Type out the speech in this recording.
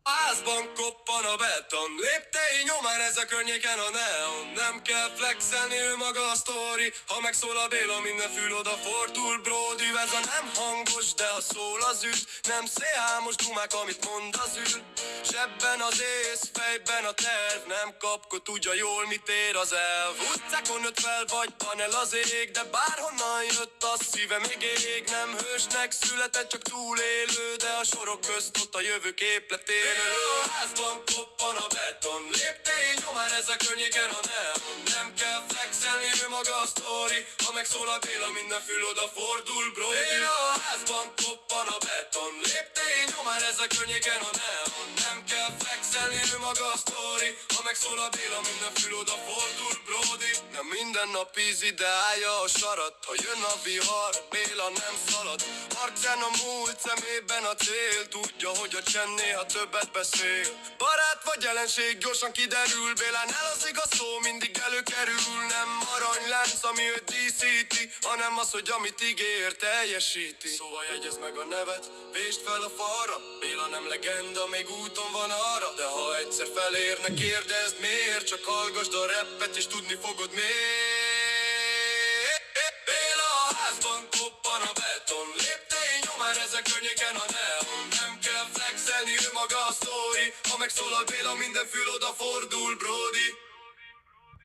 Házban koppan a beton, léptei nyomán ez a környéken a neon. Nem kell flexelni, ő maga a sztori. Ha megszól a Béla, minden fül odafordul. Brody, ez a nem hangos, de ha szól az ügy. Nem szélhámos dumák, amit mond az ül. Zsebben az ész, fejben a terv. Nem kapkod, tudja jól, mit ér az elv. Utcákon nőtt fel, vagy panel az ég. De bárhonnan jött, a szíve még ég. Nem hősnek született, csak túlélő. De a sorok közt ott a jövő képletén. A házban koppan a beton, léptei nyomán ez a környéken a neon. Nem kell flexelni, ő maga a sztori. Ha megszól a Béla, minden fül odafordul, Brody. A házban koppan a beton, léptei nyomán ez a környéken a neon. Nem kell flexelni, ő maga a sztori. Ha megszól a Béla, minden fül odafordul, Brody. Nem minden nap easy, de állja a sarat. Ha jön a vihar, Béla nem szalad. Arcán a múlt, szemében a cél. Tudja, hogy a csend néha többet beszél. Barát vagy jelenség, gyorsan kiderül. Bélánál az igaz szó mindig előkerül. Nem aranylánc, ami őt díszíti, hanem az, hogy amit ígér, teljesíti. Szóval jegyezd meg a nevet, vésd fel a falra. Béla nem legenda, még úton van arra. De ha egyszer felér, ne kérdezd miért. Csak hallgasd a rappet és tudni fogod miért. Béla a házban koppan a beton, léptei nyomán ezek környéken a neon. Nem kell flexelni, ő maga a sztori. Ha megszólal Béla, minden fül odafordul, Brody.